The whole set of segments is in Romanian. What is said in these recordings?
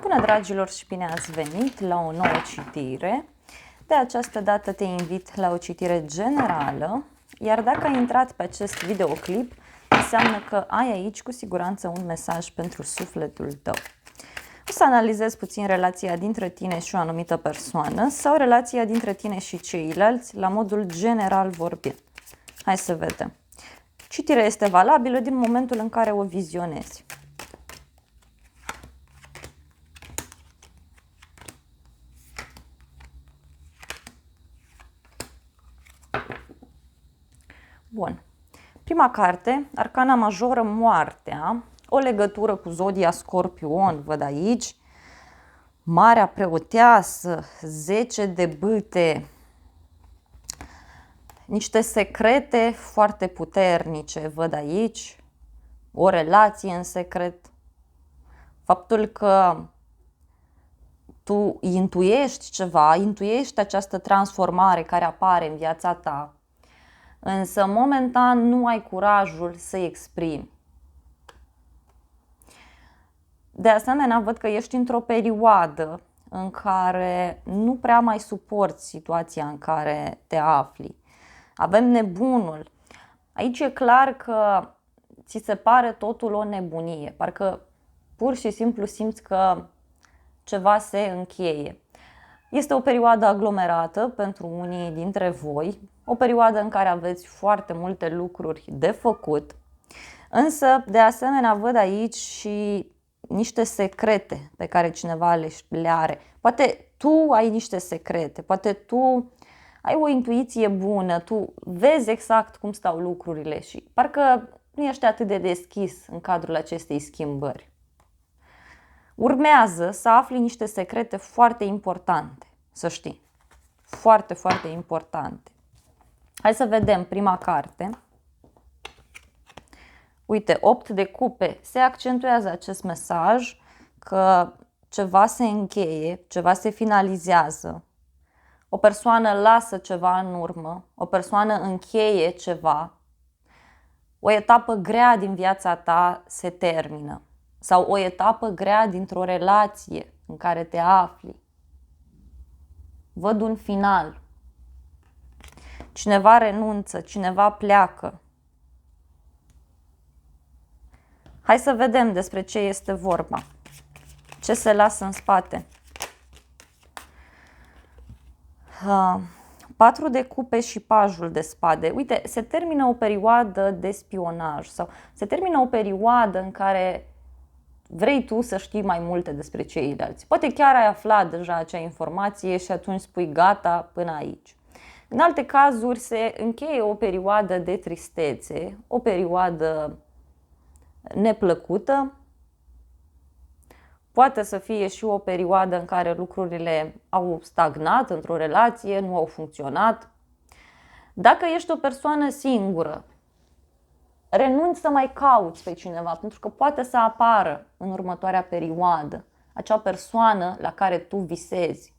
Bună dragilor și bine ați venit la o nouă citire. De această dată te invit la o citire generală, iar dacă ai intrat pe acest videoclip, înseamnă că ai aici cu siguranță un mesaj pentru sufletul tău. O să analizez puțin relația dintre tine și o anumită persoană sau relația dintre tine și ceilalți la modul general vorbind. Hai să vedem. Citirea este valabilă din momentul în care o vizionezi. Bun. Prima carte, Arcana Majoră, Moartea, o legătură cu zodia Scorpion, văd aici, Marea Preoteasă, 10 de bâte, niște secrete foarte puternice, văd aici, o relație în secret, faptul că tu intuiești ceva, intuiești această transformare care apare în viața ta, însă momentan nu ai curajul să-i exprimi. De asemenea, văd că ești într-o perioadă în care nu prea mai suporți situația în care te afli. Avem nebunul. Aici e clar că ți se pare totul o nebunie, parcă pur și simplu simți că ceva se încheie. Este o perioadă aglomerată pentru unii dintre voi, o perioadă în care aveți foarte multe lucruri de făcut, însă de asemenea văd aici și niște secrete pe care cineva le are. Poate tu ai niște secrete, poate tu ai o intuiție bună, tu vezi exact cum stau lucrurile și parcă nu ești atât de deschis în cadrul acestei schimbări. Urmează să afli niște secrete foarte importante, să știi. Foarte, foarte importante. Hai să vedem prima carte. Uite, 8 de cupe. Se accentuează acest mesaj că ceva se încheie, ceva se finalizează. O persoană lasă ceva în urmă, o persoană încheie ceva. O etapă grea din viața ta se termină. Sau o etapă grea dintr-o relație în care te afli. Văd un final. Cineva renunță, cineva pleacă. Hai să vedem despre ce este vorba. Ce se lasă în spate. 4 de cupe și pajul de spade. Uite, se termină o perioadă de spionaj sau se termină o perioadă în care vrei tu să știi mai multe despre ceilalți. Poate chiar ai aflat deja acea informație și atunci spui gata până aici. În alte cazuri se încheie o perioadă de tristețe, o perioadă neplăcută. Poate să fie și o perioadă în care lucrurile au stagnat într-o relație, nu au funcționat. Dacă ești o persoană singură, renunți să mai cauți pe cineva, pentru că poate să apară în următoarea perioadă acea persoană la care tu visezi.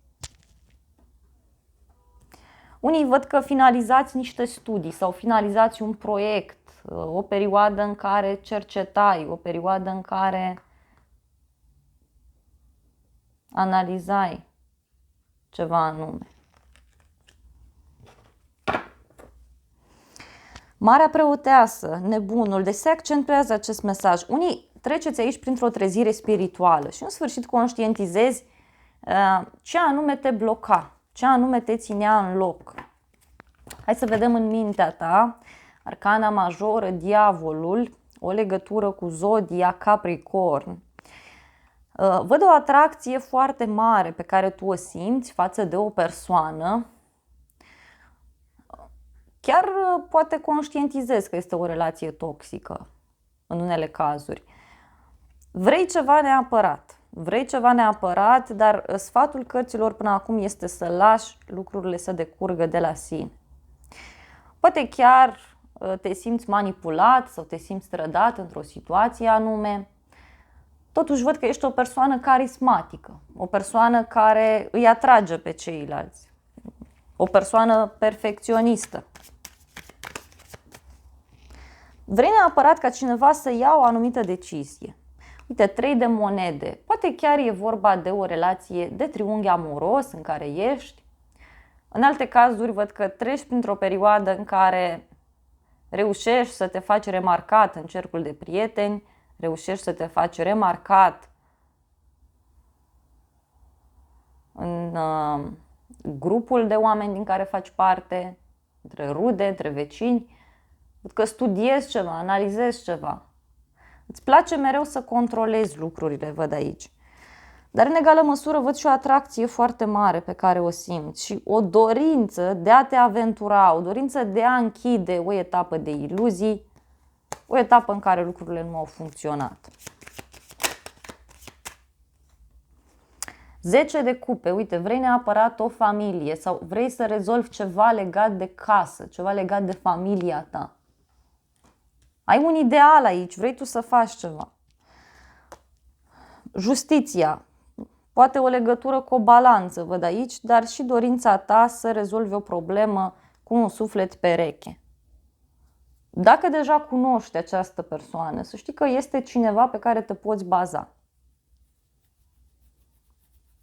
Unii văd că finalizați niște studii sau finalizați un proiect, o perioadă în care cercetai, o perioadă în care analizai ceva anume. Marea Preoteasă, nebunul, deci se accentuează acest mesaj. Unii treceți aici printr-o trezire spirituală și în sfârșit conștientizezi ce anume te bloca, ce anume te ținea în loc. Hai să vedem în mintea ta, Arcana Majoră, Diavolul, o legătură cu zodia Capricorn. Văd o atracție foarte mare pe care tu o simți față de o persoană. Chiar poate conștientizezi că este o relație toxică în unele cazuri. Vrei ceva neapărat. Vrei ceva neapărat, dar sfatul cărților până acum este să lași lucrurile să decurgă de la sine. Poate chiar te simți manipulat sau te simți trădat într-o situație anume. Totuși văd că ești o persoană carismatică, o persoană care îi atrage pe ceilalți, o persoană perfecționistă. Vrei neapărat ca cineva să ia o anumită decizie. Uite, 3 de monede. Poate chiar e vorba de o relație de triunghi amoros în care ești. În alte cazuri văd că treci printr-o perioadă în care reușești să te faci remarcat în cercul de prieteni, reușești să te faci remarcat în grupul de oameni din care faci parte, între rude, între vecini. Văd că studiezi ceva, analizezi ceva. Îți place mereu să controlezi lucrurile, văd aici. Dar în egală măsură văd și o atracție foarte mare pe care o simți și o dorință de a te aventura, o dorință de a închide o etapă de iluzii, o etapă în care lucrurile nu au funcționat. 10 de cupe, uite, vrei neapărat o familie sau vrei să rezolvi ceva legat de casă, ceva legat de familia ta. Ai un ideal aici, vrei tu să faci ceva. Justiția, poate o legătură cu o balanță, văd aici, dar și dorința ta să rezolvi o problemă cu un suflet pereche. Dacă deja cunoști această persoană, să știi că este cineva pe care te poți baza.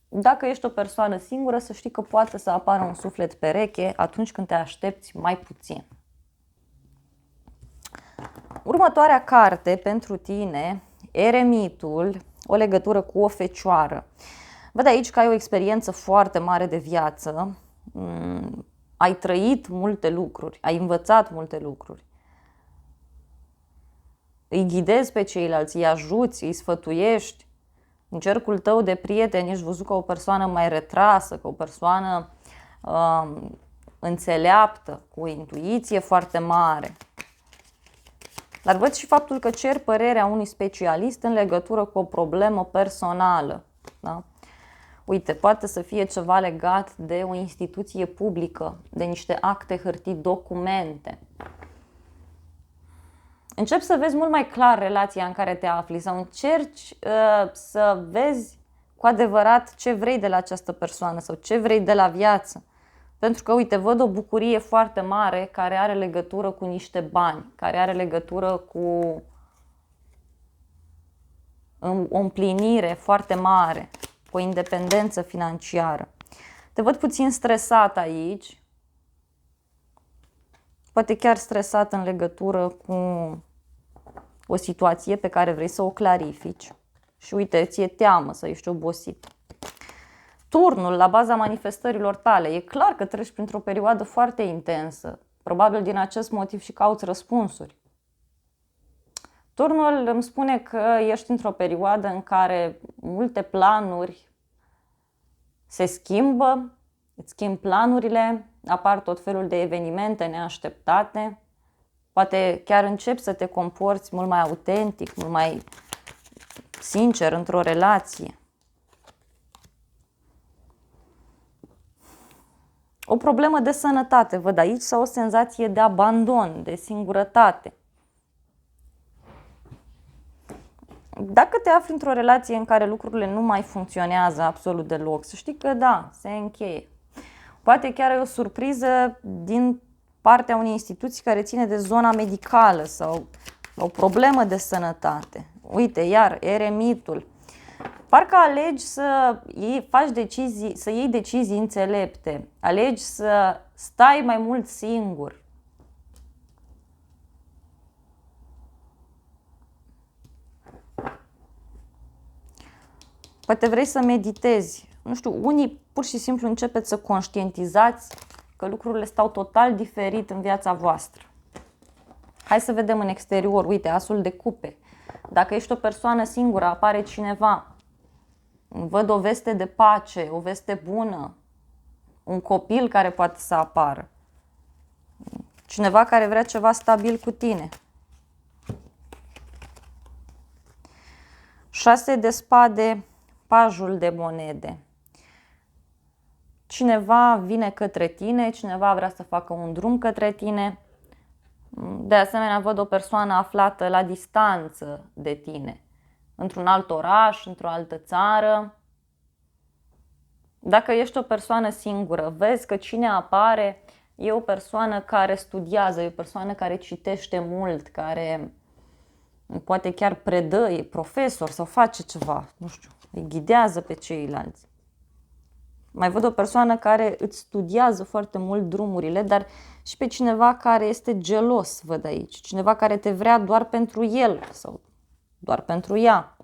Dacă ești o persoană singură, să știi că poate să apară un suflet pereche atunci când te aștepți mai puțin. Următoarea carte pentru tine, Eremitul, o legătură cu o fecioară. Văd aici că ai o experiență foarte mare de viață, ai trăit multe lucruri, ai învățat multe lucruri. Îi ghidezi pe ceilalți, îi ajuți, îi sfătuiești. În cercul tău de prieteni ești văzut ca o persoană mai retrasă, ca o persoană înțeleaptă, cu o intuiție foarte mare. Dar văd și faptul că cer părerea unui specialist în legătură cu o problemă personală. Da? Uite, poate să fie ceva legat de o instituție publică, de niște acte, hârtii, documente. Începi să vezi mult mai clar relația în care te afli sau încerci să vezi cu adevărat ce vrei de la această persoană sau ce vrei de la viață. Pentru că, uite, văd o bucurie foarte mare care are legătură cu niște bani, care are legătură cu o împlinire foarte mare, cu o independență financiară. Te văd puțin stresat aici, poate chiar stresat în legătură cu o situație pe care vrei să o clarifici. Și uite, ți-e teamă să ești obosit. Turnul la baza manifestărilor tale. E clar că treci printr-o perioadă foarte intensă. Probabil din acest motiv și cauți răspunsuri. Turnul îmi spune că ești într-o perioadă în care multe planuri se schimbă, îți schimbi planurile, apar tot felul de evenimente neașteptate. Poate chiar începi să te comporți mult mai autentic, mult mai sincer într-o relație. O problemă de sănătate, văd aici, sau o senzație de abandon, de singurătate. Dacă te afli într-o relație în care lucrurile nu mai funcționează absolut deloc, să știi că da, se încheie. Poate chiar ai o surpriză din partea unei instituții care ține de zona medicală sau o problemă de sănătate. Uite, iar, eremitul. Parcă alegi să iei decizii înțelepte. Alegi să stai mai mult singur. Poate vrei să meditezi. Nu știu, unii pur și simplu începeți să conștientizați că lucrurile stau total diferit în viața voastră. Hai să vedem în exterior. Uite, asul de cupe. Dacă ești o persoană singură, apare cineva. Văd o veste de pace, o veste bună, un copil care poate să apară, cineva care vrea ceva stabil cu tine. 6 de spade, pajul de monede. Cineva vine către tine, cineva vrea să facă un drum către tine. De asemenea, văd o persoană aflată la distanță de tine, într-un alt oraș, într-o altă țară. Dacă ești o persoană singură, vezi că cine apare e o persoană care studiază, e o persoană care citește mult, care poate chiar predă, e profesor sau face ceva, nu știu, îi ghidează pe ceilalți. Mai văd o persoană care îți studiază foarte mult drumurile, dar și pe cineva care este gelos, văd aici. Cineva care te vrea doar pentru el sau doar pentru ea.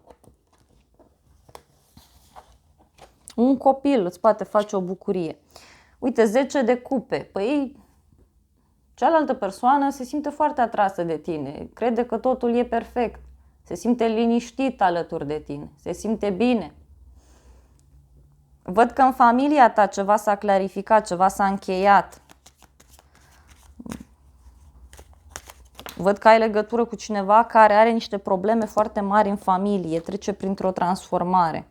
Un copil îți poate face o bucurie. Uite, 10 de cupe. Păi, cealaltă persoană se simte foarte atrasă de tine. Crede că totul e perfect. Se simte liniștit alături de tine. Se simte bine. Văd că în familia ta ceva s-a clarificat, ceva s-a încheiat. Văd că ai legătură cu cineva care are niște probleme foarte mari în familie, trece printr-o transformare.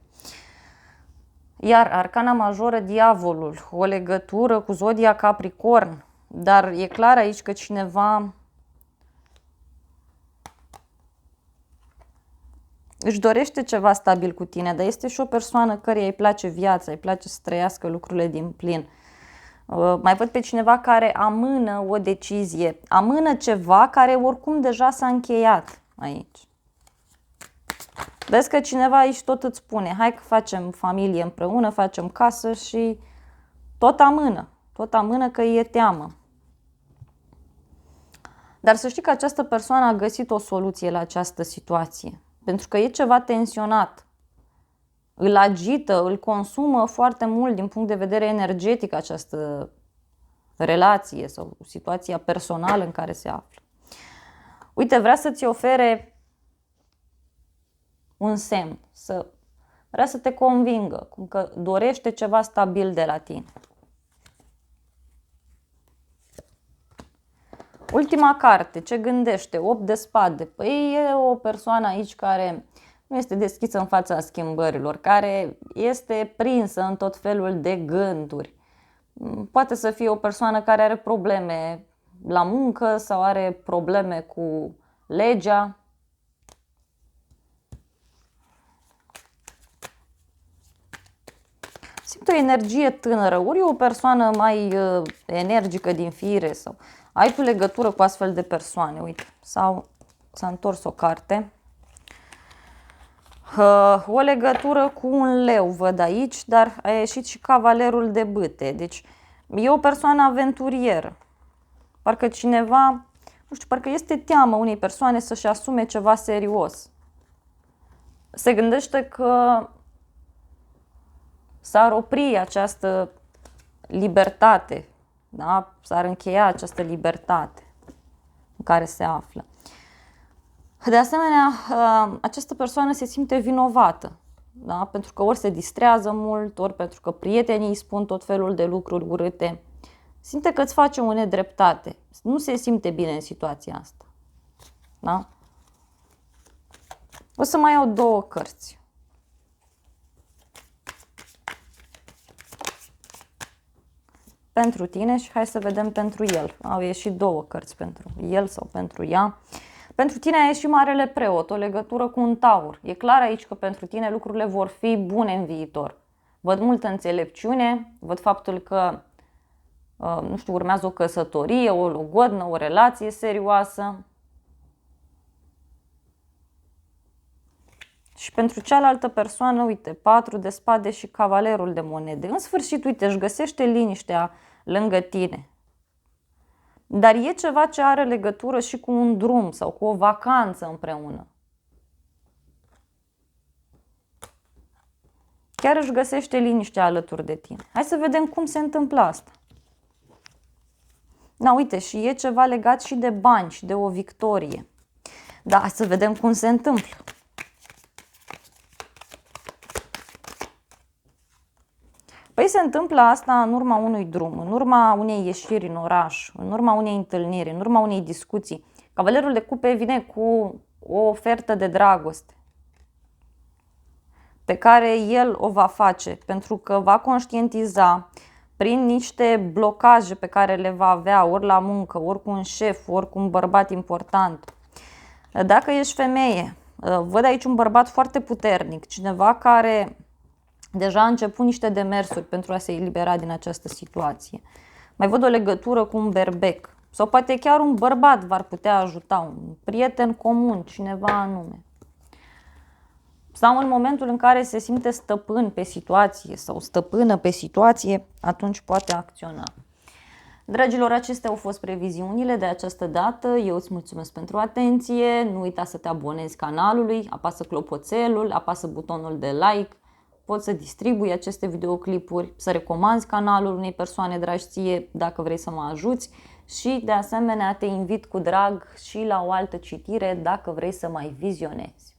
Iar arcana majoră, diavolul, o legătură cu zodia Capricorn, dar e clar aici că cineva își dorește ceva stabil cu tine, dar este și o persoană căreia îi place viața, îi place să trăiască lucrurile din plin. Mai văd pe cineva care amână o decizie, amână ceva care oricum deja s-a încheiat aici. Vezi că cineva aici tot îți spune, hai că facem familie împreună, facem casă și tot amână că e teamă. Dar să știi că această persoană a găsit o soluție la această situație, pentru că e ceva tensionat. Îl agită, îl consumă foarte mult din punct de vedere energetic această relație sau situația personală în care se află. Uite, vrea să-ți ofere un semn, vrea să te convingă, cum că dorește ceva stabil de la tine. Ultima carte, ce gândește? 8 de spade. Păi e o persoană aici care nu este deschisă în fața schimbărilor, care este prinsă în tot felul de gânduri. Poate să fie o persoană care are probleme la muncă sau are probleme cu legea. Simt o energie tânără, ori e o persoană mai energică din fire sau ai tu legătură cu astfel de persoane. Uite, sau s-a întors o carte. O legătură cu un leu văd aici, dar a ieșit și cavalerul de bâte. Deci e o persoană aventurieră. Parcă cineva, nu știu, parcă este teamă unei persoane să-și asume ceva serios. Se gândește că s-ar opri această libertate, da? S-ar încheia această libertate în care se află. De asemenea, această persoană se simte vinovată, da? Pentru că ori se distrează mult, ori pentru că prietenii îi spun tot felul de lucruri urâte. Simte că îți face o nedreptate. Nu se simte bine în situația asta. Da? O să mai iau 2 cărți. Pentru tine și hai să vedem pentru el. Au ieșit 2 cărți pentru el sau pentru ea. Pentru tine a ieșit Marele Preot, o legătură cu un taur. E clar aici că pentru tine lucrurile vor fi bune în viitor. Văd multă înțelepciune, văd faptul că, nu știu, urmează o căsătorie, o logodnă, o relație serioasă. Și pentru cealaltă persoană, uite, 4 de spade și cavalerul de monede. În sfârșit, uite, își găsește liniștea lângă tine. Dar e ceva ce are legătură și cu un drum sau cu o vacanță împreună. Chiar își găsește liniștea alături de tine. Hai să vedem cum se întâmplă asta. Da, uite, și e ceva legat și de bani și de o victorie. Da, hai să vedem cum se întâmplă. Păi se întâmplă asta în urma unui drum, în urma unei ieșiri în oraș, în urma unei întâlniri, în urma unei discuții. Cavalerul de cupe vine cu o ofertă de dragoste pe care el o va face, pentru că va conștientiza prin niște blocaje pe care le va avea ori la muncă, ori cu un șef, ori cu un bărbat important. Dacă ești femeie, văd aici un bărbat foarte puternic, cineva care deja a început niște demersuri pentru a se elibera din această situație. Mai văd o legătură cu un berbec. Sau poate chiar un bărbat v-ar putea ajuta, un prieten comun, cineva anume. Sau în momentul în care se simte stăpân pe situație sau stăpână pe situație, atunci poate acționa. Dragilor, acestea au fost previziunile de această dată. Eu îți mulțumesc pentru atenție. Nu uita să te abonezi canalului, apasă clopoțelul, apasă butonul de like. Poți să distribui aceste videoclipuri, să recomanzi canalul unei persoane dragi ție dacă vrei să mă ajuți și de asemenea te invit cu drag și la o altă citire dacă vrei să mai vizionezi.